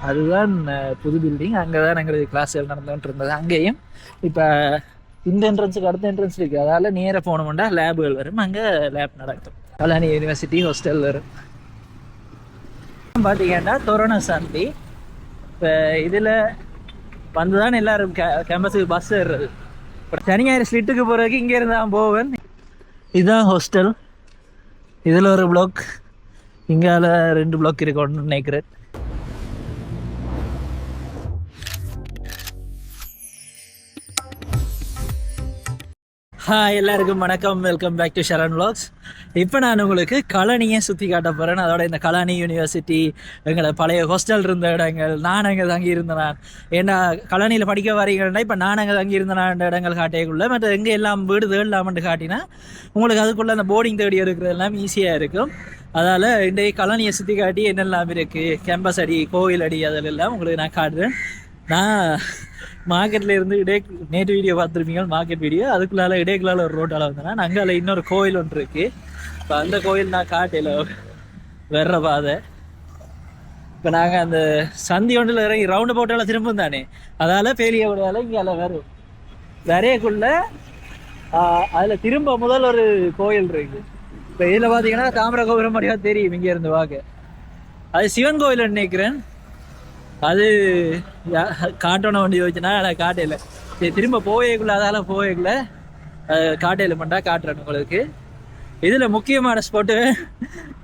அதுதான் புது பில்டிங். அங்கே தான் எங்களுக்கு கிளாஸ்கள் நடந்துகிட்டு இருந்தது. அங்கேயும் இப்போ இந்த என்ட்ரன்ஸுக்கு அடுத்த என்ட்ரன்ஸ் இருக்குது. அதால் நேராக போனோம்னா லேபுகள் வரும். அங்கே லேப் நடக்கும். கலானி யூனிவர்சிட்டி ஹாஸ்டல் வரும். பார்த்தீங்கன்னா தோரண சாந்தி. இப்போ இதில் வந்து தான் எல்லோரும் கேம்பஸுக்கு பஸ் ஏறுறது. இப்போ சனிஞாயிறு ஸ்லிட்டுக்கு போகிறதுக்கு இங்கே இருந்தால் போவேன். இதுதான் ஹாஸ்டல். இதில் ஒரு பிளாக், இங்கால 2 பிளாக் இருக்கும்னு நினைக்கிறேன். எல்லாருக்கும் வணக்கம். Welcome back to Sharan vlogs. இப்போ நான் உங்களுக்கு கழனியை சுற்றி காட்ட போகிறேன். அதோட இந்த கழனி யூனிவர்சிட்டி, எங்களை பழைய ஹாஸ்டல் இருந்த இடங்கள், நான் அங்கே தங்கி இருந்தேன். ஏன்னா கழனியில் படிக்க வரீங்கன்னா இப்போ நான் அங்கே தங்கி இருந்தேன் இடங்கள் காட்டைக்குள்ளே. மற்ற எங்கே எல்லாம் வீடு தேடலாமன்ட்டு காட்டினா உங்களுக்கு அதுக்குள்ளே அந்த போர்டிங் தேடி எடுக்கிறதெல்லாம் ஈஸியாக இருக்கும். அதால் இன்றைய கழனியை சுற்றி காட்டி என்னெல்லாம் இருக்குது, கேம்பஸ் அடி, கோவில் அடி, அதிலெல்லாம் உங்களுக்கு நான் காட்டுறேன். நான் மார்க்கெட்டில் இருந்து நேற்று வீடியோ பார்த்துருப்பீங்க, மார்க்கெட் வீடியோ. அதுக்குள்ளால இடைக்குள்ளால ஒரு ரோட்டால் வந்தேன். அங்கே இன்னொரு கோயில் ஒன்று இருக்குது. இப்போ அந்த கோயில் நான் காட்டையில் வர்ற பாதை. இப்போ நாங்கள் அந்த சந்தி ஒன்றில் இறங்கி ரவுண்டு போட்டால் திரும்பும் தானே, அதால் பேலிய விடையால் இங்கே அதில் வரும். வரையக்குள்ளே அதில் திரும்ப முதல் ஒரு கோயில் இருக்குது. இப்போ இதில் பார்த்தீங்கன்னா தாமிர கோபுரம் மாதிரியாக தெரியும் இங்கே இருந்து பார்க்க. அது சிவன் கோயில் நினைக்கிறேன். அது காட்டணும் வண்டி வச்சுன்னா அதை காட்டையில் சரி திரும்ப போவேக்குள்ள, அதால் போவேக்குள்ள காட்டையில் பண்ணா காட்டுறேன் உங்களுக்கு. இதில் முக்கியமான ஸ்பாட்டு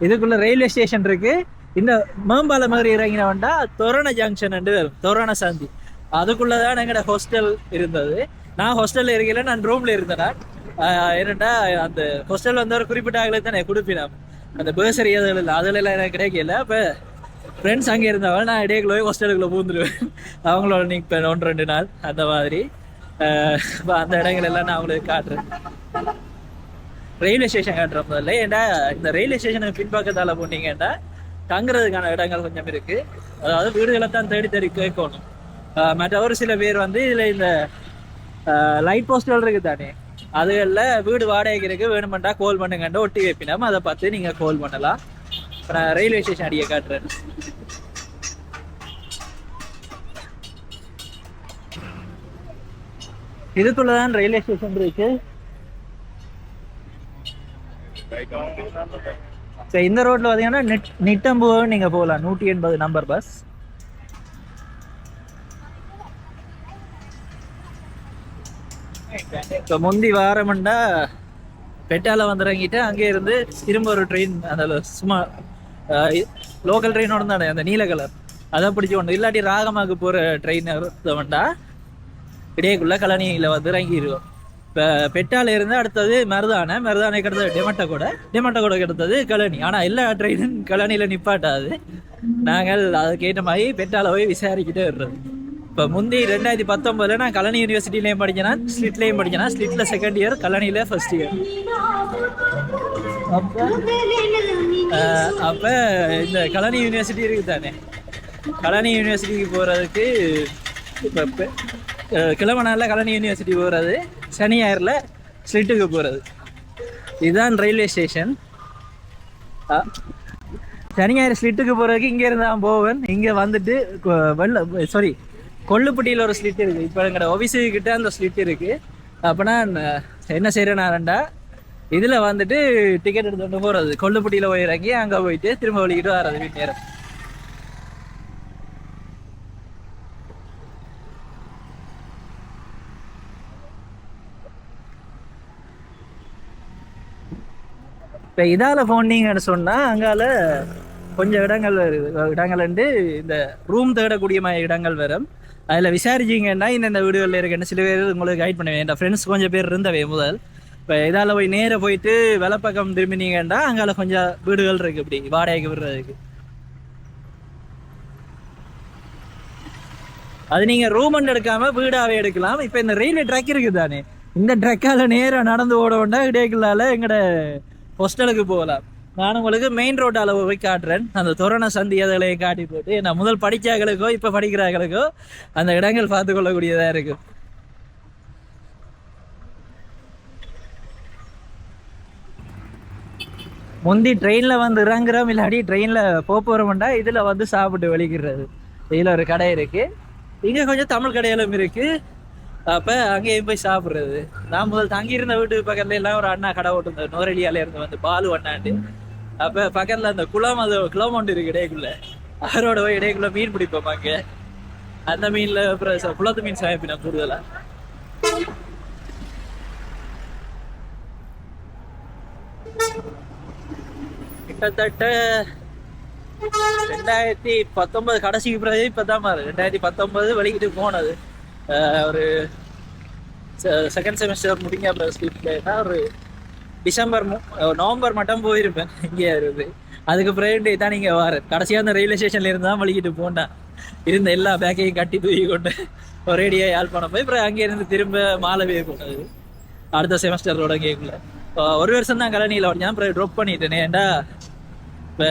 இதுக்குள்ள ரயில்வே ஸ்டேஷன் இருக்குது. இந்த மேம்பாலம் மாதிரி இறங்கின வந்தா தோரண ஜங்ஷன் வரும், தோரண சாந்தி. அதுக்குள்ளே தான் எங்களோட ஹாஸ்டல் இருந்தது. நான் ஹாஸ்டலில் இருக்கல, நான் ரூமில் இருந்தேன். என்னட்டா அந்த ஹாஸ்டல் வந்து ஒரு குறிப்பிட்ட ஆகலை தான் கொடுப்பினான். அந்த பேசரி அதில் இல்லை, அதில் எனக்கு கிடைக்கல. அப்போ ஃப்ரெண்ட்ஸ் அங்கே இருந்தவங்க நான் இடையே ஹாஸ்டலுக்குள்ளே பூந்துடுவேன். அவங்களோட நிற்பேன் 1-2 நாள் அந்த மாதிரி. அந்த இடங்கள் எல்லாம் நான் அவங்களுக்கு காட்டுறேன். ரயில்வே ஸ்டேஷன் காட்டுறேன் முதல்ல. ஏன்டா இந்த ரயில்வே ஸ்டேஷனுக்கு பின்பக்கத்தால் போனீங்கன்னா தங்குறதுக்கான இடங்கள் கொஞ்சம் இருக்குது. அதாவது வீடுகளை தான் தேடி தேடி கேட்கணும். மற்ற ஒரு சில பேர் வந்து இதில் இந்த லைட் போஸ்டல் இருக்குது தானே, அதுகளில் வீடு வாடகைக்கு இருக்குது, வேணுமெண்டா கால் பண்ணுங்கண்டா ஒட்டி வைப்பினோம். அதை பார்த்து நீங்கள் கால் பண்ணலாம். இப்போ நான் ரயில்வே ஸ்டேஷன் அடியை காட்டுறேன். இதுக்குள்ளதான் ரயில்வே ஸ்டேஷன் இருக்கு. இந்த ரோட்ல பாத்தீங்கன்னா நிட்டம்பு நீங்க போகலாம். 180 நம்பர் பஸ். இப்போ முந்தி வாரம்ண்டா பெட்டால வந்து இறங்கிட்டு அங்கே இருந்து திரும்ப ஒரு ட்ரெயின், அந்த சும்மா லோக்கல் ட்ரெயினோட தானே அந்த நீல கலர், அதை பிடிச்சி கொண்டு இல்லாட்டி ராகமாக்கு போகிற ட்ரெயின் வந்தா இடையக்குள்ள கழனியில் வந்து இறங்கிடுவோம். இப்போ பெட்டால இருந்து அடுத்தது மருதானைக்கு அடுத்தது டெமட்டகோட அடுத்தது கழனி. ஆனால் எல்லா ட்ரெயினும் கழனியில் நிப்பாட்டாது. நாங்கள் அதுக்கேற்ற மாதிரி பெட்டால போய் விசாரிக்கிட்டே வர்றது. இப்போ முந்தி 2019 நான் கழனி யூனிவர்சிட்டிலையும் படிச்சேனா, ஸ்லிட்லையும் படிச்சேனா. ஸ்லிட்டில் செகண்ட் இயர், கழனியில் ஃபர்ஸ்ட் இயர். அப்போ இந்த கழனி யூனிவர்சிட்டி இருக்குது தானே, கழனி யூனிவர்சிட்டிக்கு போகிறதுக்கு இப்போ கிழமை நாளில் கழனி யூனிவர்சிட்டி போகிறது, சனி ஞாயிறில் ஸ்லிட்டுக்கு போகிறது. இதுதான் ரயில்வே ஸ்டேஷன். சனி ஞாயிறு ஸ்லிட்டுக்கு போகிறதுக்கு இங்கே இருந்தால் போவேன். இங்கே வந்துட்டு கொள்ளுப்பட்டியில் ஒரு ஸ்லிட் இருக்குது. இப்போ எங்களோட ஆஃபீஸுக்கிட்ட அந்த ஸ்லிட் இருக்குது. அப்போ நான் என்ன செய்கிறேன்னாரண்டா இதில் வந்துட்டு டிக்கெட் எடுத்துகிட்டு போகிறது, கொள்ளுப்பட்டியில் போய் இறங்கி அங்கே போயிட்டு திரும்ப வலிக்கிட்டு வர்றது வீட்டு நேரம். இப்போ இதால் போனீங்கன்னு சொன்னால் அங்கால கொஞ்சம் இடங்கள்ண்டு இந்த ரூம் தேடக்கூடிய மாதிரி இடங்கள் வரும். அதில் விசாரிச்சிங்கன்னா இந்த வீடுகளில் இருக்குன்னு சில பேர் உங்களுக்கு கைட் பண்ணுவேன். என் ஃப்ரெண்ட்ஸ் கொஞ்சம் பேர் இருந்தவே முதல். இப்போ இதால் போய் நேராக போயிட்டு வெள்ளப்பக்கம் திரும்பினீங்கன்னா அங்கால கொஞ்சம் வீடுகள் இருக்குது இப்படி வாடகைக்கு விடுறதுக்கு. அது நீங்கள் ரூம் ஒன்று எடுக்காமல் வீடாகவே எடுக்கலாம். இப்போ இந்த ரயில்வே ட்ராக் இருக்குது தானே, இந்த ட்ரக்கால் நேராக நடந்து ஓட வேண்டா இடையக்குள்ளால் எங்களோட ஹாஸ்டலுக்கு போகலாம். நான் உங்களுக்கு மெயின் ரோட்டால் போய் காட்டுறேன். அந்த தோரண சந்தி அதிலையும் காட்டி போட்டு நான் முதல் படித்தாக்களுக்கோ இப்போ படிக்கிறார்களுக்கோ அந்த இடங்கள் பார்த்து கொள்ளக்கூடியதாக இருக்கும். முந்தி ட்ரெயினில் வந்து இறங்குறோம், இல்லாட்டி ட்ரெயினில் போகிறோம்டா இதில் வந்து சாப்பிட்டு வலிக்கிறது. இதில் ஒரு கடை இருக்கு, இங்கே கொஞ்சம் தமிழ் கடையிலும் இருக்கு. அப்போ அங்கேயும் போய் சாப்பிட்றது. நான் முதல் தங்கியிருந்த வீட்டு பக்கத்துல எல்லாம் ஒரு அண்ணா கடை ஓட்டுருந்தார், நோரெலியால இருந்து வந்து பாலு அண்ணாண்டு. அப்போ பக்கத்தில் அந்த குளம், அது குளம் ஒன்று இருக்கு இடையக்குள்ள, அவரோட போய் இடையக்குள்ள மீன் பிடிப்போம் அங்கே. அந்த மீன்ல அப்புறம் குளத்து மீன் சமைப்பினா கூடுதலா. கிட்டத்தட்ட 2019 கடைசிக்கு பிறகு இப்பதான் 2019 வெளிக்கிட்டு போனது. ஒரு செகண்ட் செமஸ்டர் முடிங்க அப்புறம் ஒரு டிசம்பர் நவம்பர் மட்டும் போயிருப்பேன் இங்கே இருந்து. அதுக்கு பிறகு தான் நீங்க வர கடைசியா அந்த ரயில்வே ஸ்டேஷன்ல இருந்து தான் வலிக்கிட்டு போனேன். இருந்த எல்லா பேக்கையும் கட்டி தூக்கி கொண்டு ஒரேடியா யாழ்ப்பாணம் போய் அப்புறம் அங்கே இருந்து திரும்ப மாலவே போனது அடுத்த செமஸ்டரோட கேக்குள்ள. ஒரு வருஷம் தான் கலனியில் உடனே அப்புறம் ட்ராப் பண்ணிட்டேன். ஏன்டா இப்போ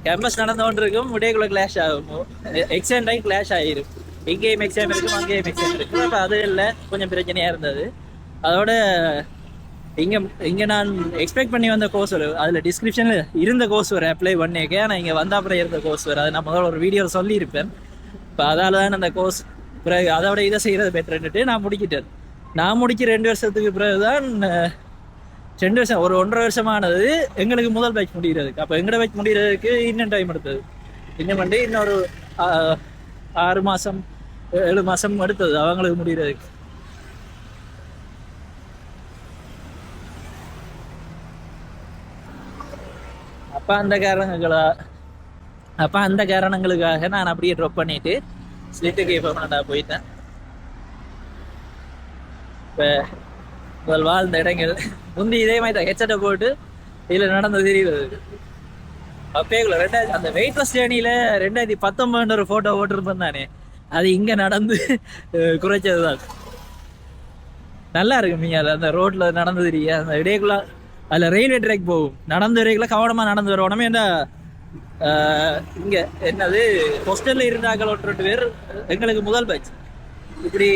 கேம்பஸ் நடந்தவன் இருக்கும், விடைக்குள்ள கிளாஷ் ஆகும், எக்ஸாம் டைம் கிளாஷ் ஆகிரும். இங்கேயும் எக்ஸாம் இருக்கும், அங்கேயும் எக்ஸாம் இருக்கும். அப்போ அது இல்லை, கொஞ்சம் பிரச்சனையாக இருந்தது. அதோட இங்கே நான் எக்ஸ்பெக்ட் பண்ணி வந்த கோர்ஸ் வரும், அதில் டிஸ்கிரிப்ஷனில் இருந்த கோர்ஸ் வரும் அப்ளை பண்ணியிருக்கேன். ஆனால் இங்கே வந்த அப்புறம் இருந்த கோர்ஸ் வரும், அது நான் முதல்ல ஒரு வீடியோ சொல்லியிருப்பேன். இப்போ அதால் தான் அந்த கோர்ஸ் பிறகு அதோட இதை செய்கிறது பெட்டர்ன்னுட்டு நான் முடிக்கிட்டேன். நான் முடிக்க 2 வருஷத்துக்கு பிறகு தான் 2 வருஷம், ஒரு 1.5 வருஷமானது எங்களுக்கு முதல் பேட்ச் முடிகிறதுக்கு. அப்போ எங்களோட பேட்ச் முடிகிறதுக்கு இன்னும் டைம் எடுத்தது. இன்னும் வந்து இன்னொரு 6 மாதம் 7 மாதம் எடுத்தது அவங்களுக்கு முடிகிறதுக்கு. அப்போ அந்த காரணங்களுக்காக நான் அப்படியே ட்ராப் பண்ணிட்டு ஸ்லிட்டுக்கு பெர்மனண்டா போயிட்டேன். இப்போ முதல் வாழ்ந்த இடங்கள் முந்தி இதே மாதிரி தான் ஹெட்செட்டை போட்டு இதில் நடந்து தெரியுது. அப்பேக்குள்ள அந்த வெயிட்லெஸ் ஜேர்னியில் 2019 ஒரு ஃபோட்டோ போட்டிருப்பேன் தானே, அது இங்கே நடந்து குறைச்சது தான். நல்லா இருக்கு நீங்கள் அந்த ரோட்டில் நடந்து தெரிய அந்த இடையக்குள்ள. அதில் ரயில்வே ட்ராக் போகும், நடந்து வரைக்குள்ள கவனமாக நடந்து வர உடனே என்ன இங்கே என்னது ஹாஸ்டலில் இருந்தாக்கள் 1-2 பேர் எங்களுக்கு முதல் பேட்ச். இப்படி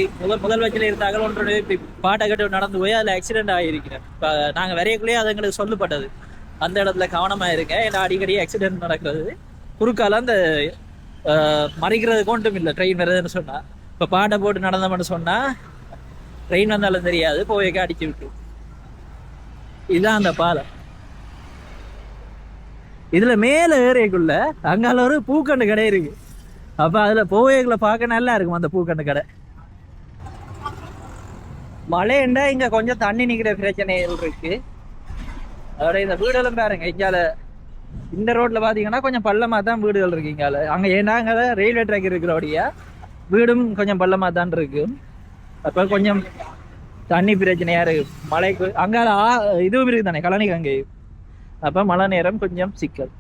முதல் பேட்சில் இருந்தாக்கள் 1-2 பேர் இப்படி பாட்டை கட்டு நடந்து போய் அதில் ஆக்சிடென்ட் ஆகியிருக்கிறேன். இப்போ நாங்கள் வரையக்குள்ளேயே அது எங்களுக்கு சொல்லப்பட்டது, அந்த இடத்துல கவனமாக இருங்க, ஏன்னா அடிக்கடி ஆக்சிடென்ட் நடக்கிறது. குறுக்கால அந்த மறைக்கிறதுக்கு ஒன்றும் இல்லை, ட்ரெயின் வருதுன்னு சொன்னால். இப்போ பாட்டை போட்டு நடந்தோம்னு சொன்னால் ட்ரெயின் வந்தாலும் தெரியாது, போய்க்க அடிச்சு விட்டு. இதுதான் அந்த பாலம். இதுல மேல ஏறியக்குள்ள அங்கால ஒரு பூக்கண்டு கடை இருக்கு. அப்ப அதுல போவேக்குள்ள பார்க்க நல்லா இருக்கும் அந்த பூக்கண்டு கடை. மழைண்டா இங்க கொஞ்சம் தண்ணி நிக்கிற பிரச்சனைகள் இருக்கு. அதோட இந்த வீடுகளும் பாருங்க, இங்கால இந்த ரோட்ல பாத்தீங்கன்னா கொஞ்சம் பள்ளமா தான் வீடுகள் இருக்கு இங்கால. அங்க ஏன்னா அங்க ரயில்வே ட்ராக் இருக்கிறபடியா வீடும் கொஞ்சம் பள்ளமா தான் இருக்கு. அப்ப கொஞ்சம் தண்ணி பிரச்சனையா இருக்கு மழைக்கு. அங்கால இதுவும் இருக்கு தானே, கழனி கங்கை. அப்ப மழை நேரம் கொஞ்சம் சிக்கல்.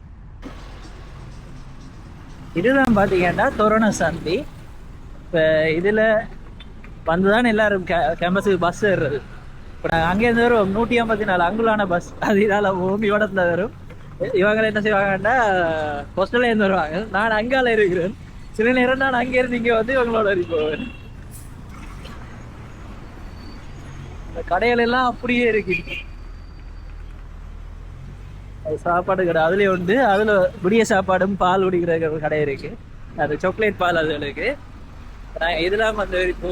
இதுதான் பாத்தீங்கன்னா தோரண சந்தி. இப்ப இதுல வந்துதான் எல்லாரும் கேம்பஸுக்கு பஸ் ஏறுறது. இப்ப நாங்கள் அங்கேருந்து வரும் 154 அங்குலான பஸ், அது இதால ஓமியோடத்துல வரும். இவங்க என்ன செய்வாங்கன்னா ஹாஸ்டல்ல இருந்து வருவாங்க, நான் அங்கால இருக்கிறேன். சில நேரம் நான் அங்கே இருந்து இங்க வந்து இவங்களோட போவேன். கடைகள் எல்லாம் அப்படியே இருக்கு. சாப்பாடு கடை அதுலயே உண்டு. அதுல விடிய சாப்பாடும் பால் குடிக்கிற கடை இருக்கு, அது சாக்லேட் பால் அதுகளுக்கு. இதெல்லாம் வந்து இப்போ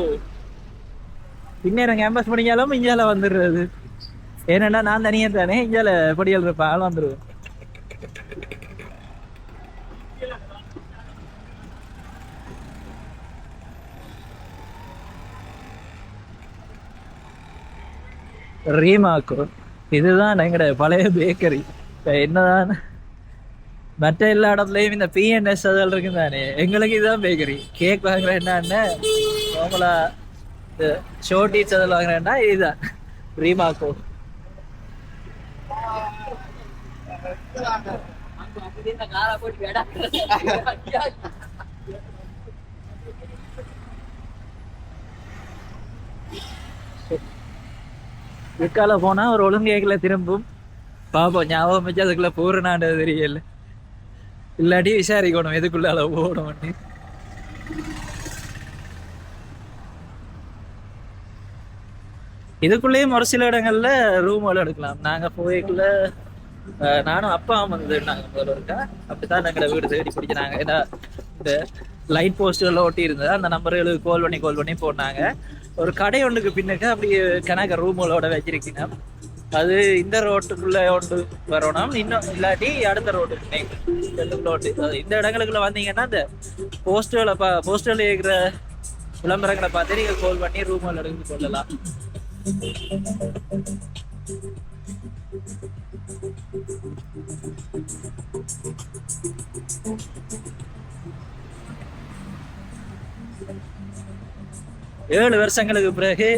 பின்னேரம் கேம்பஸ் படிஞ்சாலும் இஞ்சால வந்துடுறது. ஏன்னா நான் தனியா தானே இஞ்சால படியல் இருப்பேன், வந்துடுவேன். ரீமாக்கோ இதுதான் எங்கட பழைய பேக்கரி. என்னதான் மற்ற எல்லா இடத்துலயும் இந்த பிஎன்எஸ் அதெல்லாம் இருக்கு தானே, எங்களுக்கு இதுதான் பேக்கரி. கேக் வாங்குற என்னன்னா நார்மலா இந்த ஷோர்டீஸ் அதெல்லாம் வாங்குறேன்னா இதுதான் ரீமாக்கோ. இதுக்கால போனா ஒரு ஒழுங்கேக்கல திரும்பும் பாப்போம். ஞாபகம் வச்சு அதுக்குள்ள போறனான்றது தெரியல, இல்லாட்டி விசாரிக்கணும் எதுக்குள்ள போகணும். இதுக்குள்ளேயும் ஒரு சில இடங்கள்ல ரூம்கள் எடுக்கலாம். நாங்க போய்க்குள்ள நானும் அப்பா வந்து நாங்க முதல்ல இருக்கா அப்படித்தான் நாங்க வீடு தேடி பிடிக்கிறாங்க. ஏன்னா இந்த லைட் போஸ்டர்ல ஒட்டி இருந்தது. அந்த நம்பர்களுக்கு கால் பண்ணி போனாங்க. ஒரு கடை ஒன்றுக்கு பின்னுக்கு அப்படியே கணக்க ரூமுகளோட வச்சிருக்கீங்க. அது இந்த ரோட்டுக்குள்ள ஒன்று வரணும், இன்னும் இல்லாட்டி அடுத்த ரோட்டுக்கு ரோட்டு. இந்த இடங்களுக்குள்ள வந்தீங்கன்னா இந்த போஸ்டர்ல இருக்கிற விளம்பரங்களை பார்த்து நீங்க கால் பண்ணி ரூமுகள் எடுத்து கொள்ளலாம். ஏழு வருஷங்களுக்கு பிறகு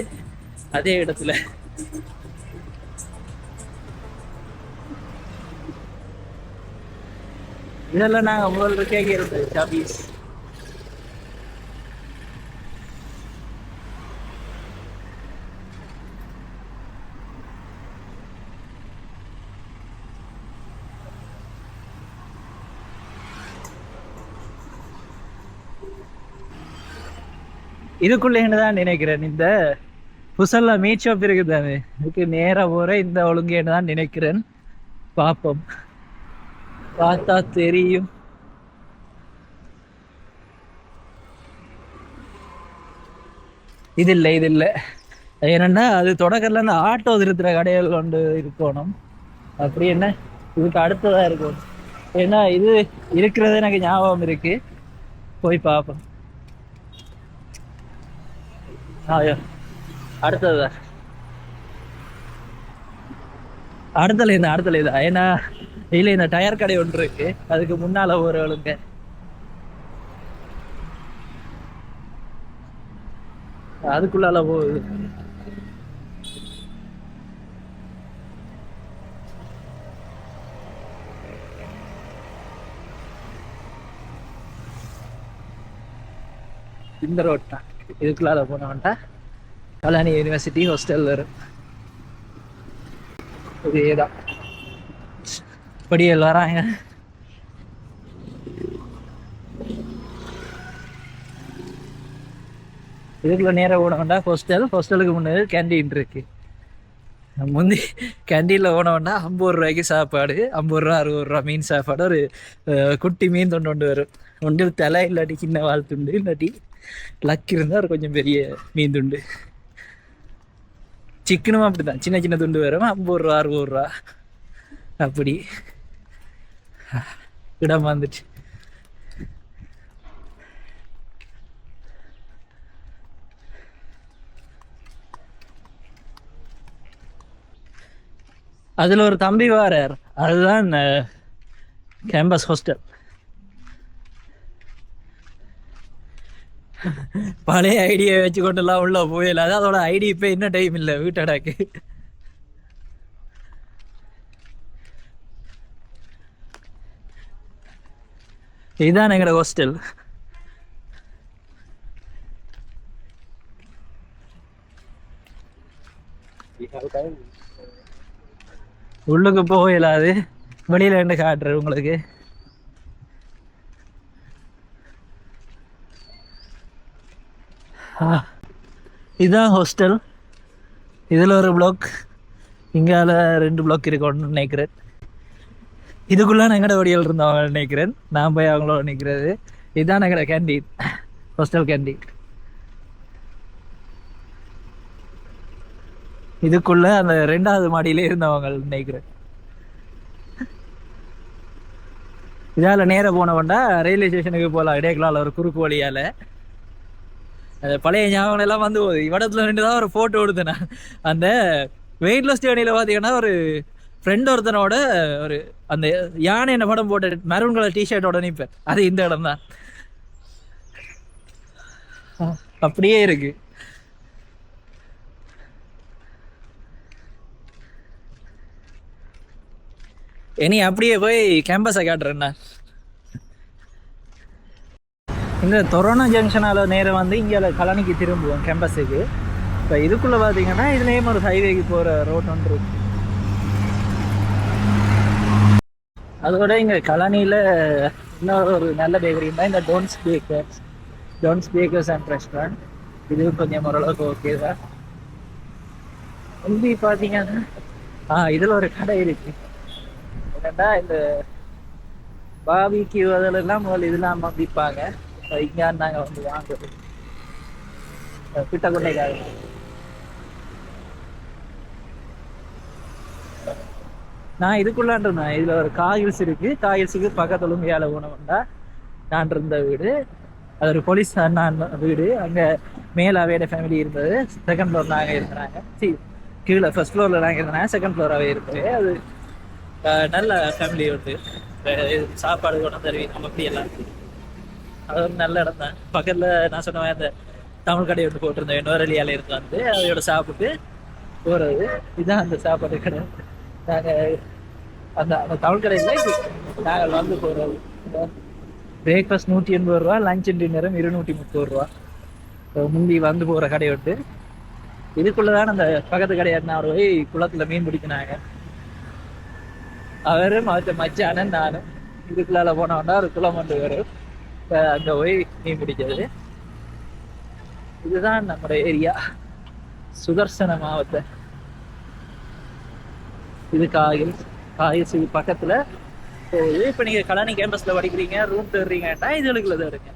அதே இடத்துல இதெல்லாம் நாங்க முதல்ல கேட்கிறது சாபீஸ். இதுக்குள்ளேன்னு நினைக்கிறேன் இந்த புசல்ல மீட் ஷாப் இருக்குதானே, இதுக்கு நேரா போற இந்த ஒழுங்கேன்னு தான் நினைக்கிறேன். பாப்போம், பார்த்தா தெரியும். இது இல்லை ஏன்னா அது தொடக்கத்துல இந்த ஆட்டோ திருத்துற கடைகள் கொண்டு இருக்கணும். அப்படி என்ன இதுக்கு அடுத்ததா இருக்கும். ஏன்னா இது இருக்கிறது எனக்கு ஞாபகம் இருக்கு. போய் பார்ப்போம். அடுத்ததுதான் அடுத்தல இதா ஏன்னா இல்ல இந்த டயர் கடை ஒன்று இருக்கு, அதுக்கு முன்னால ஒருவளுங்க அதுக்குள்ளால போகுது. இந்த ரோட் தான், இதுக்குள்ளால போனவன்ட்டா கலானி யூனிவர்சிட்டி ஹாஸ்டல் வரும். இதேதான் படியல் வராங்க. இதுக்குள்ள நேரம் போனவன்டா ஹாஸ்டலுக்கு முன்னாடி கேண்டீன் இருக்கு. முந்தி கேண்டீன்ல போனவன்டா 50 ரூபாய்க்கு சாப்பாடு, 50 ரூபா 60 ரூபா மீன் சாப்பாடு. ஒரு குட்டி மீன் தொண்டு வரும். ஒன்றில் தலை இல்லாட்டி சின்ன வால் துண்டு, இல்லாட்டி லக் இருந்தால் ஒரு கொஞ்சம் பெரிய மீன் துண்டு. சிக்கனும் அப்படிதான், சின்ன சின்ன துண்டு வரும். 50 ரூபா 60 ரூபா அப்படி இடம் வந்துச்சு. அதுல ஒரு தம்பி வாரார், அதுதான் கேம்பஸ் ஹாஸ்டல். பழைய ஐடியா வச்சு கொண்டுலாம் உள்ள போயிடல. அதோட ஐடி இப்ப என்ன டைம் இல்லை வீட்டடாக்கு. இதுதான் எங்களோட ஹாஸ்டல். உள்ளுக்கு போகலாது, வெளியில இருந்து காட்டுறேன் உங்களுக்கு. இதுதான் ஹாஸ்டல். இதில் ஒரு பிளாக், இங்கால 2 பிளாக் இருக்கணும்னு நினைக்கிறேன். இதுக்குள்ள எங்கட வடிகள் இருந்தவங்க நினைக்கிறேன், நான் போய் அவங்களோட நிற்கிறது. இதுதான் எங்கட கேண்டீன், ஹாஸ்டல் கேண்டீன். இதுக்குள்ள அந்த 2வது மாடியிலே இருந்தவங்க நினைக்கிறேன். இதால நேர போனவன்டா ரயில்வே ஸ்டேஷனுக்கு போகலாம். இடையக்கலால் ஒரு குறுக்கு வழியால பழைய ஞாபகம் எல்லாம் வந்து போகுது. இவடத்துல ரெண்டு தான் ஒரு போட்டோ எடுத்தேன். அந்த வெயிட்லெஸ் ஜேர்னியில பாத்தீங்கன்னா ஒரு ஃப்ரெண்ட் ஒருத்தனோட ஒரு அந்த யானை என்ன படம் போட்ட மெரூன் கலர் டிஷர்ட்டோட நிற்பேன். அது இந்த இடம் தான், அப்படியே இருக்கு. இனி அப்படியே போய் கேம்பஸை காட்டுறேன்னா, இந்த தொரோனா ஜங்ஷனால நேரம் வந்து இங்கே கழனிக்கு திரும்புவோம் கேம்பஸுக்கு. இப்போ இதுக்குள்ளே பார்த்தீங்கன்னா இதுலேயும் ஒரு ஹைவேக்கு போகிற ரோட் ஒன்று இருக்கு. அதோட இங்கே கழனியில் இன்னொரு ஒரு நல்ல பேக்கரின்னா இந்த டோன்ஸ் பேக்கர்ஸ் அண்ட் ரெஸ்டாரண்ட். இது கொஞ்சம் ஓரளவுக்கு ஓகே தான். இங்கே பார்த்தீங்கன்னா இதில் ஒரு கடை இருக்கு. என்னன்னா இந்த பாபிக்கு அதிலெல்லாம் முதல்ல இதெல்லாம் விற்பாங்க. இங்கே நாங்கள் வந்து வாங்குறது கிட்ட கொண்டைக்காக. நான் இதுக்குள்ளான் இருந்தேன். இதுல ஒரு காகில்ஸ் இருக்கு, காகில்ஸுக்கு பக்கத்துல ஏழை உணவுண்டா நான் இருந்த வீடு. அது ஒரு போலீஸ் அண்ணா வீடு. அங்க மேல அவையோட ஃபேமிலி இருந்தது. செகண்ட் ஃப்ளோர் நாங்கள் இருந்தாங்க. கீழே ஃபர்ஸ்ட் ஃப்ளோர்ல நாங்கள் இருந்தாங்க. செகண்ட் ஃப்ளோர் அவை இருந்தது. அது நல்ல ஃபேமிலி வந்து சாப்பாடு கொண்டு தருவீங்க நம்ம அப்படி எல்லாம். அது ஒரு நல்ல இடம் தான். பக்கத்துல நான் சொன்ன அந்த தமிழ் கடை வந்து போட்டிருந்தேன். நுவரெலியால இருந்து வந்து அதையோட சாப்பிட்டு போறது. இதுதான் அந்த சாப்பாடு கடை. நாங்கள் அந்த அந்த தமிழ் கடையில் நாங்கள் வந்து போகிறது. பிரேக்ஃபாஸ்ட் 180 ரூபா, லஞ்ச் டின்னரும் 230 ரூபா. முந்தி வந்து போகிற கடை விட்டு இதுக்குள்ளதான் அந்த பக்கத்து கடையாருன்னா அவர் போய் குளத்துல மீன் பிடிக்கினாங்க. அவரும் மச்சானன் நானும் இதுக்குள்ளால போனோம்னா ஒரு குளம் வந்து வரும். அங்க போய் மீன் பிடிக்கிறது. இதுதான் நம்ம ஏரியா, சுதர்சன மாவட்ட. இது காகில்ஸ் இது பக்கத்துல போகுது. இப்ப நீங்க கலானி கேம்பஸ்ல படிக்கிறீங்க, ரூம் தேடுறீங்கன்னா இதுகளுக்குள்ளதான் இருக்கு.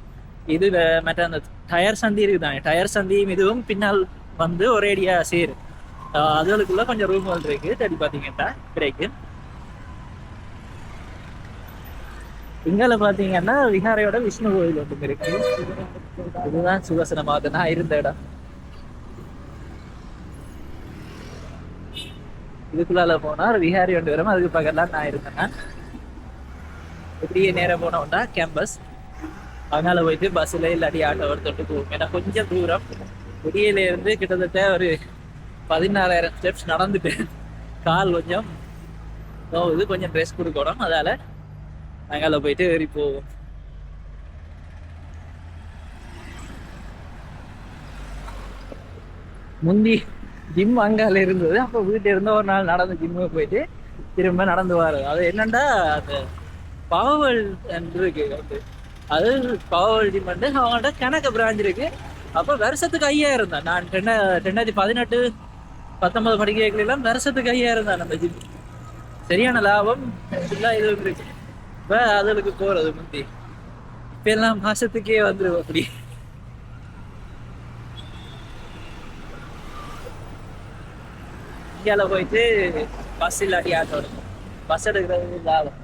இது மற்ற அந்த டயர் சந்தி இருக்குதாங்க, டயர் சந்தியும் இதுவும் பின்னால் வந்து ஒரே ஏரியா சேரு. அதுகளுக்குள்ள கொஞ்சம் ரூம்கள் இருக்கு. தேடி பாத்தீங்கன்னா கிடைக்கும். இங்கால பாத்தீங்கன்னா விஹாரையோட விஷ்ணு கோயில் ஒன்று இருக்கு. இதுதான் சுதர்சனமாக நான் இருந்த இடம். இதுக்குள்ளால போனா விஹாரி ஒன்று வரும். அதுக்கு பக்கத்துல நான் இருந்தேன்னா இப்படியே நேரம் போனோம்னா கேம்பஸ். அதனால போயிட்டு பஸ்ல இல்லாட்டி ஆட்டோ எடுத்துட்டு போவோம். ஏன்னா கொஞ்சம் தூரம். வெளியில இருந்து கிட்டத்தட்ட ஒரு 16,000 ஸ்டெப்ஸ் நடந்துட்டு கால் கொஞ்சம் போகுது. கொஞ்சம் ட்ரெஸ் கொடுக்கணும். அதால அங்கால போயிட்டு ஏறி போவோம். முந்தி ஜிம் அங்கால இருந்தது. அப்போ வீட்டு இருந்த ஒரு நாள் நடந்து ஜிம்முக்கு போயிட்டு திரும்ப நடந்து வர்றது. அது என்னண்டா அந்த பவர் இருக்கு. அது பவர் ஜிம் வந்து அவங்கள்ட்ட கணக்கு பிரான்ச் இருக்கு. அப்போ வருஷத்துக்கு 5,000 தான். நான் 2018 19 படிக்கலாம் வருஷத்துக்கு 5,000 தான் அந்த ஜிம். சரியான லாபம் ஃபுல்லாக இது இருக்கு. இப்போ அதுக்கு போறது முந்தி. இப்ப எல்லாம் மாசத்துக்கே வந்துடும். அப்படி இந்தியாவில் போயிட்டு பஸ் இல்லாட்டி ஆட்டோ எடுக்கும். பஸ் எடுக்கிறது லாபம்.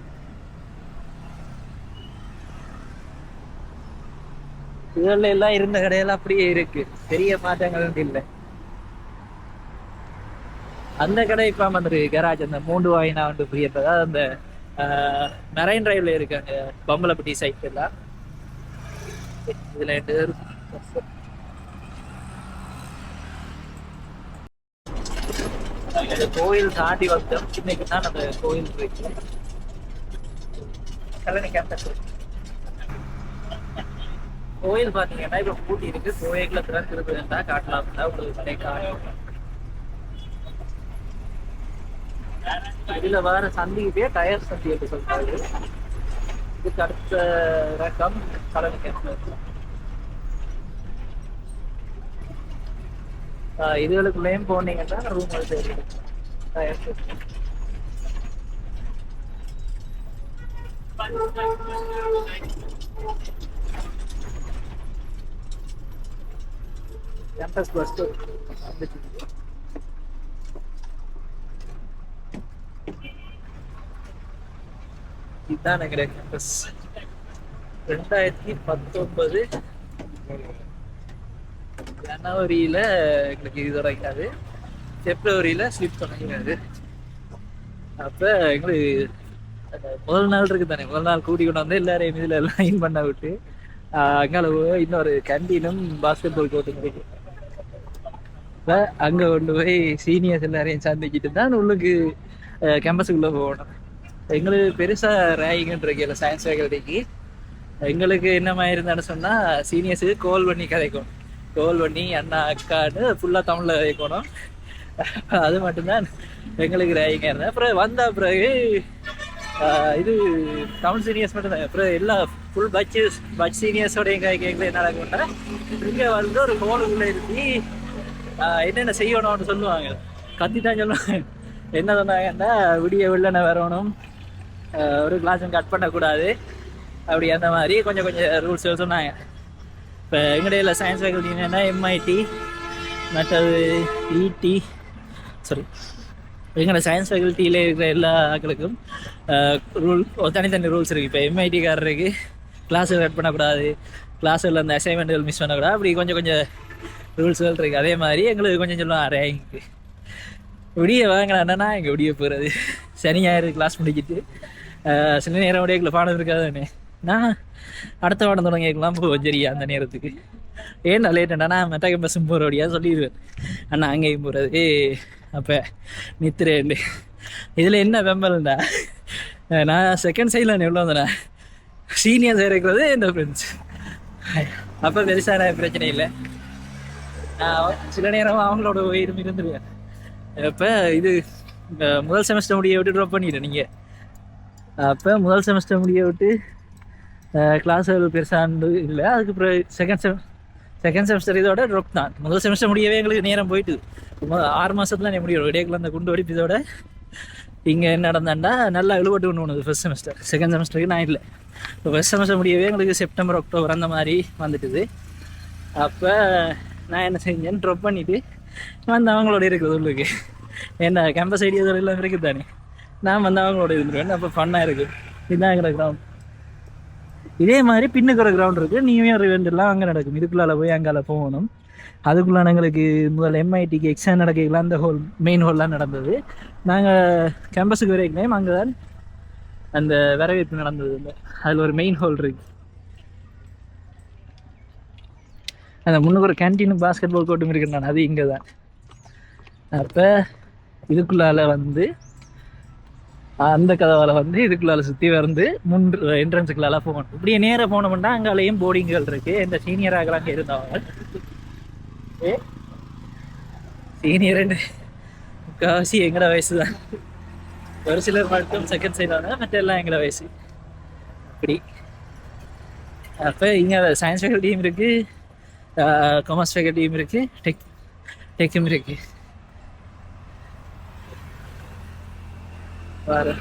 இதுல எல்லாம் இருந்த கடையெல்லாம் அப்படியே இருக்கு. பெரிய மாற்றங்கள் இல்லை. அந்த கடை இப்ப வந்து கராஜ் அந்த மூண்டு வாயினா வந்து புரியப்பதா அந்த மெரைன் டிரைவ்ல இருக்காங்க பம்பலப்பட்டி சைட் எல்லாம். இதுல கோயில் தாண்டி வந்தோம். இன்னைக்கு தான் அந்த கோயில் இருக்கு. கல்லணை கேம்பஸ் கோயில் பாத்தீங்கன்னா இப்ப பூட்டி இருக்கு. கோயில்ல திறந்துருக்குதுன்னா காட்டலாம். உங்களுக்கு கடை காணும். இதுல வர சந்திக்கு டயர் சந்தி என்று சொல்றாரு. இதுக்கு அடுத்த ரகம் கலனி கேம்பஸ். இதுகளுக்குள்ளேயும் போனீங்கன்னா ரூம் தெரியும். டயர் கேம்பஸ் பஸ் இதுதான் எங்களுடைய கேம்பஸ். 2019 ஜனவரியில எங்களுக்கு இது தொடங்காது. பிப்ரவரியில ஸ்லிப் தொடங்காது. அப்ப எங்களுக்கு முதல் நாள் இருக்கு தானே, முதல் நாள் கூட்டி கொண்டு வந்து எல்லாரையும் இதுல லைன் பண்ண விட்டு அங்கால இன்னொரு கேண்டீனும் பாஸ்கெட் பால் கோர்ட்டும் இருக்கு. அங்க கொண்டு போய் சீனியர்ஸ் எல்லாரையும் சந்திக்கிட்டு தான் உள்ளுக்கு கேம்பஸுக்குள்ள போகணும். எங்களுக்கு பெருசா ரேகிங் இருக்கல சயின்ஸ் ஃபேக்கல்ட்டிக்கு. எங்களுக்கு என்ன மாதிரி இருந்தான்னு சொன்னா சீனியர்ஸுக்கு கால் பண்ணி கதைக்கணும். கால் பண்ணி அண்ணா அக்கான்னு ஃபுல்லா தமிழ்ல கதைக்கணும். அது மட்டும்தான் எங்களுக்கு ரேகிங்கா இருந்தேன். அப்புறம் வந்த பிறகு இது தமிழ் சீனியர்ஸ் மட்டும் தான். அப்புறம் எல்லா ஃபுல் பட்ச் சீனியர்ஸோட எங்க கேட்கல என்ன நடக்கும்னா இங்க வந்து ஒரு ஹோலுக்குள்ள இருந்து என்னென்ன செய்யணும்னு சொல்லுவாங்க. கத்திதான் சொல்லுவாங்க. என்ன சொன்னாங்கன்னா விடிய வெள்ளனை வரணும், ஒரு கிளாஸும் கட் பண்ணக்கூடாது, அப்படி அந்த மாதிரி கொஞ்சம் கொஞ்சம் ரூல்ஸ் சொன்னாங்க. இப்போ எங்கடையில் சயின்ஸ் ஃபேக்கல்ட்டி என்னென்னா எம்ஐடி மற்றது இடி சாரி எங்களோட சயின்ஸ் ஃபேக்கல்ட்டியில் இருக்கிற எல்லா ஆக்களுக்கும் ரூல் தனித்தனி ரூல்ஸ் இருக்குது. இப்போ எம்ஐடிக்காரருக்கு கிளாஸ் கட் பண்ணக்கூடாது, கிளாஸில் அந்த அசைன்மெண்ட்டுகள் மிஸ் பண்ணக்கூடாது, அப்படி கொஞ்சம் கொஞ்சம் ரூல்ஸ்கள் இருக்குது. அதே மாதிரி எங்களுக்கு கொஞ்சம் சொல்லுவாங்க ரேங்க்கு விடிய வாங்கினான்னா எங்கள் விடிய போகிறது சனி ஞாயிறு கிளாஸ் முடிக்கிட்டு சில நேரம் உடையக்குள்ள பாடம் இருக்காதுன்னு நான் அடுத்த பாடம் தொடங்கிக்கலாம் போவோம். சரியா அந்த நேரத்துக்கு ஏன்னா லேட்டுண்டா நான் மெட்டா கேம்பஸும் போகிற வழியாக சொல்லிடுவேன். அண்ணா அங்கேயும் போகிறது அப்போ நித்திரேன். இதில் என்ன வெம்பல்ண்டா நான் செகண்ட் சைடில் எவ்வளோ வந்தேண்ணா சீனியர்ஸ் இருக்கிறது இந்த ஃப்ரெண்ட்ஸ். அப்போ பெருசான பிரச்சனை இல்லை. நான் சில நேரம் அவங்களோட இருந்துருவேன். இப்போ இது முதல் செமஸ்டர் முடிய விட்டு ட்ராப் பண்ணிட்டேன் நீங்கள். அப்போ முதல் செமஸ்டர் முடிய விட்டு கிளாஸுகள் பெருசாண்டு இல்லை. அதுக்கு அப்புறம் செகண்ட் செமஸ்டர் இதோட ட்ராப் தான். முதல் செமஸ்டர் முடியவே எங்களுக்கு நேரம் போயிட்டு 6 மாதத்துல நான் முடியும். இடையில அந்த குண்டு வெடிப்பு இதோட இங்கே என்ன நடந்தாண்டா நல்லா இழுபட்டு ஒன்று ஒன்று ஃபஸ்ட் செமஸ்டர். செகண்ட் செமஸ்டருக்கு நான் இல்லை. இப்போ ஃபஸ்ட் செமஸ்டர் முடியவே எங்களுக்கு செப்டம்பர் அக்டோபர் அந்த மாதிரி வந்துட்டுது. அப்போ நான் என்ன செஞ்சேன்னு ட்ராப் பண்ணிவிட்டு வந்து அவங்களோட இருக்குது உள்ளுக்கு. ஏன்னா கேம்பஸ் ஐடியாஸ் எல்லாம் இருக்குது தானே, நான் வந்து அவங்களோட இருந்துருவேன். அப்போ ஃபன்னாக இருக்குது. இதுதான் எங்களோட கிரவுண்ட். இதே மாதிரி பின்னுக்கு ஒரு கிரவுண்ட் இருக்குது. நியூ இயர் இவெண்ட் எல்லாம் அங்கே நடக்கும். இதுக்குள்ளால போய் அங்கால போகணும். அதுக்குள்ளான எங்களுக்கு முதல் எம்ஐடிக்கு எக்ஸாம் நடக்கலாம் அந்த ஹோல் மெயின் ஹோல்லாம் நடந்தது. நாங்கள் கேம்பஸுக்கு வரைக்கும் அங்கே தான் அந்த வரவேற்பு நடந்தது. இல்லை அதில் ஒரு மெயின் ஹோல் இருக்குது. அந்த முன்னுக்கு ஒரு கேன்டீனும் பாஸ்கெட் பால் கோர்ட்டும் இருக்குன்னு நான் அது இங்கே தான். அப்போ இதுக்குள்ளால் வந்து அந்த கதவால் வந்து இதுக்குள்ளால் சுற்றி வந்து என்ட்ரன்ஸுக்குள்ளால போகணும். இப்படியே நேராக போனோம்னா அங்காலேயும் போர்டிங்கள் இருக்குது. இந்த சீனியராக அங்கே இருந்தவங்க சீனியர் முக்கால்வாசி எங்களோட வயசு தான். ஒரு சிலர் மட்டும் செகண்ட் சைடு வாங்க, மற்ற எல்லாம் எங்களோட வயசு. இப்படி அப்போ இங்கே சயின்ஸ் ஃபேக்கல்ட்டியும் இருக்குது, காமர்ஸ் ஃபேக்கல்ட்டியும் இருக்குது, டெக்கும் இருக்குது. வேறு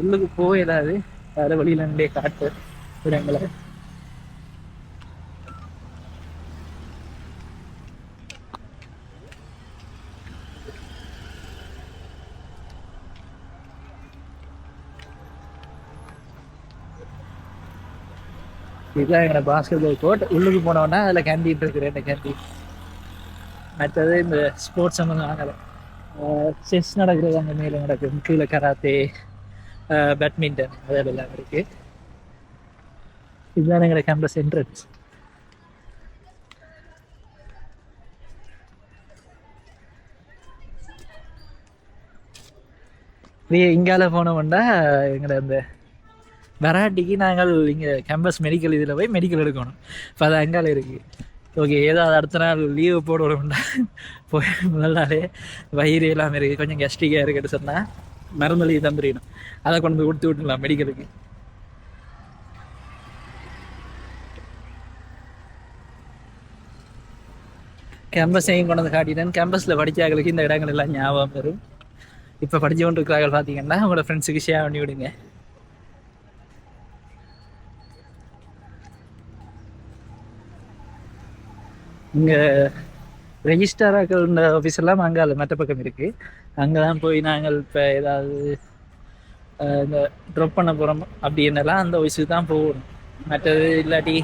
உள்ளுக்கு போயிடாது, வேறு வழியில் நின்றே காட்டு இடங்களை. இதுதான் எங்களோட பாஸ்கெட் பால் கோர்ட். உள்ளுக்கு போனோன்னா அதில் கேண்டீன் இருக்குது, 2 கேண்டீன். மற்றது இந்த ஸ்போர்ட்ஸ் சம்மந்தம் செஸ் நடக்கிறது அங்கே மேலே நடக்குது. கீழே கராத்தே, பேட்மிண்டன் அதெல்லாம் இருக்குது. இதுதான் எங்களோட கேம்பஸ் என்ட்ரன்ஸ். இங்கால போனோம்னா எங்களை அந்த வெராட்டிக்கு நாங்கள் இங்கே கேம்பஸ் மெடிக்கல் இதில் போய் மெடிக்கல் எடுக்கணும். இப்போ அது அங்கால இருக்குது. ஓகே, ஏதாவது அடுத்த நாள் லீவு போடணும்னா போய் முதல் நாளே வயிறு எல்லாமே இருக்குது, கொஞ்சம் கெஸ்டிக்காக இருக்குன்னு சொன்னால் மருந்து லீவ் தந்துடணும். அதை கொண்டு போய் கொடுத்து விட்டுலாம் மெடிக்கலுக்கு. கேம்பஸையும் கொண்டு வந்து காட்டிட்டேன். கேம்பஸில் படித்தாங்களுக்கு இந்த இடங்கள் எல்லாம் ஞாபகம் வரும். இப்போ படித்து கொண்டு இருக்கிறார்கள் பார்த்தீங்கன்னா உங்களோட ஃப்ரெண்ட்ஸுக்கு ஷேர் பண்ணி விடுங்க. இங்கே ரெஜிஸ்டாராக்கள் ஆஃபீஸ் எல்லாம் அங்கே மற்ற பக்கம் இருக்குது. அங்கே தான் போய் நாங்கள் இப்போ ஏதாவது இந்த ட்ராப் பண்ண போகிறோம் அப்படி என்னெல்லாம் அந்த ஆஃபீஸுக்கு தான் போகணும். மற்றது இல்லாட்டி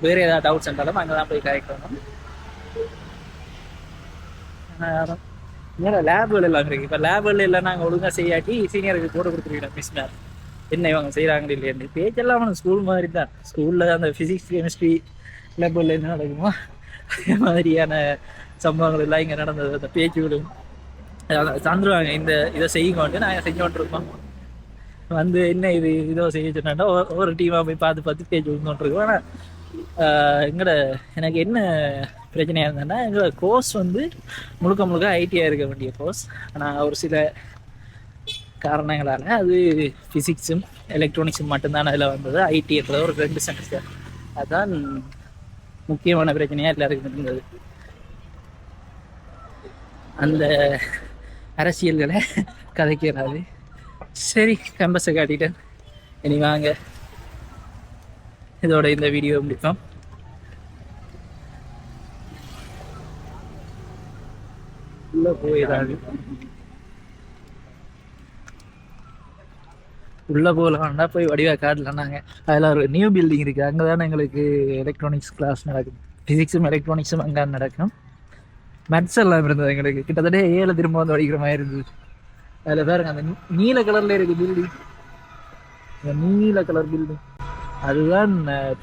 வேறு ஏதாவது டவுட்ஸ் இருந்தாலும் அங்கே தான் போய் கரெக்ட் பண்ணணும். லேபுகள் எல்லாம் இருக்குது. இப்போ லேபுகள் எல்லாம் நாங்கள் ஒழுங்காக செய்யாட்டி சீனியருக்கு போட்டு கொடுத்துருக்கோம். மிஸ் மேம் என்ன இவங்க செய்கிறாங்க இல்லையான்னு பேச்செல்லாம் அவனுக்கு ஸ்கூல் மாதிரி தான். ஸ்கூலில் அந்த ஃபிசிக்ஸ் கெமிஸ்ட்ரி லேபுகளில் என்ன நடக்குமோ அதே மாதிரியான சம்பவங்கள் எல்லாம் இங்கே நடந்தது. அந்த பேச்சுகளும் தந்துருவாங்க. இந்த இதை செய்யுங்கன்ட்டு நாங்கள் செஞ்சோன்ட்ருக்கோம். வந்து என்ன இதோ செய்ய சொன்னா ஒவ்வொரு டீமாக போய் பார்த்து பேச்சு விழுந்தோன்ட்ருக்கோம். ஆனால் எனக்கு என்ன பிரச்சனையாக இருந்ததுன்னா எங்களோட கோர்ஸ் வந்து முழுக்க ஐடியாக இருக்க வேண்டிய கோர்ஸ். ஆனால் ஒரு சில காரணங்களால் அது ஃபிசிக்ஸும் எலக்ட்ரானிக்ஸும் மட்டும்தான் அதில் வந்தது. ஐடின்றத ஒரு 2 செமஸ்டர். அதுதான் முக்கியமான பிரச்சனையாக எல்லாருக்கும் இருந்தது. அந்த அரசியல்களை கதைக்கிறாரு. சரி, கேம்பஸை காட்டிட்டேன். இனி வாங்க இதோட இந்த வீடியோ முடிப்போம். போயிடாது. உள்ளே போகலான்னா போய் வடிவா காட்டலான்னாங்க. அதில் ஒரு நியூ பில்டிங் இருக்குது, அங்கே தானே எங்களுக்கு எலக்ட்ரானிக்ஸ் கிளாஸ் நடக்கும். ஃபிசிக்ஸும் எலக்ட்ரானிக்ஸும் அங்கே நடக்கும். மேத்ஸ் எல்லாம் இருந்தது எங்களுக்கு. கிட்டத்தட்ட 7 திரும்ப வந்து படிக்கிற மாதிரி இருந்தது. அதில் பாருங்க அந்த நீல கலரில் இருக்குது பில்டிங், அந்த நீல கலர் பில்டிங் அதுதான்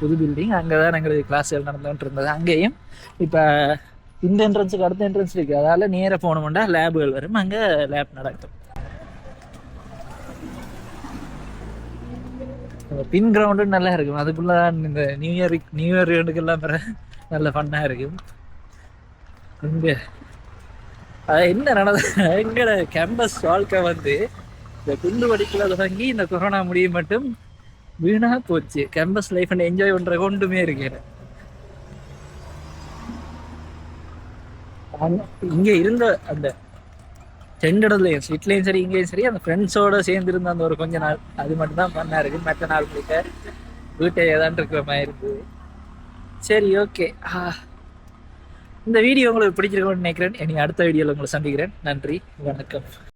புது பில்டிங். அங்கே தான் எங்களுக்கு கிளாஸ் நடந்துகிட்டு இருந்தது. அங்கேயும் இப்போ இந்த என்ட்ரன்ஸுக்கு அடுத்த என்ட்ரன்ஸ் இருக்குது, அதால் நேராக போகணுமெண்டா லேபுகள் வரும், அங்கே லேப் நடக்கும். பின் கிரவுண்டு நல்லா இருக்கும். அதுக்குள்ள இந்த நியூ இயருக்கெல்லாம் நல்ல ஃபன்னாக இருக்கும். இங்கே அது என்ன நடந்தது, எங்களோட கேம்பஸ் வாழ்க்கை வந்து இந்த குண்டு படிப்பில் தொடங்கி இந்த கொரோனா முடிய மட்டும் வீணாக போச்சு. கேம்பஸ் லைஃப் என்ஜாய் பண்ணுற கொண்டுமே இருக்கேன். இங்கே இருந்த அந்த 2 இடத்துலையும் ஸ்வீட்லேயும் சரி இங்கேயும் சரி அந்த ஃப்ரெண்ட்ஸோடு சேர்ந்து இருந்த அந்த ஒரு கொஞ்ச நாள் அது மட்டும் தான் பண்ணா இருக்கு. மற்ற நாள் போயிட்ட வீட்டை ஏதான் இருக்கிற மாதிரி இருக்குது. சரி, ஓகே. இந்த வீடியோ உங்களுக்கு பிடிச்சிருக்கோன்னு நினைக்கிறேன். இனி அடுத்த வீடியோவில் உங்களை சந்திக்கிறேன். நன்றி, வணக்கம்.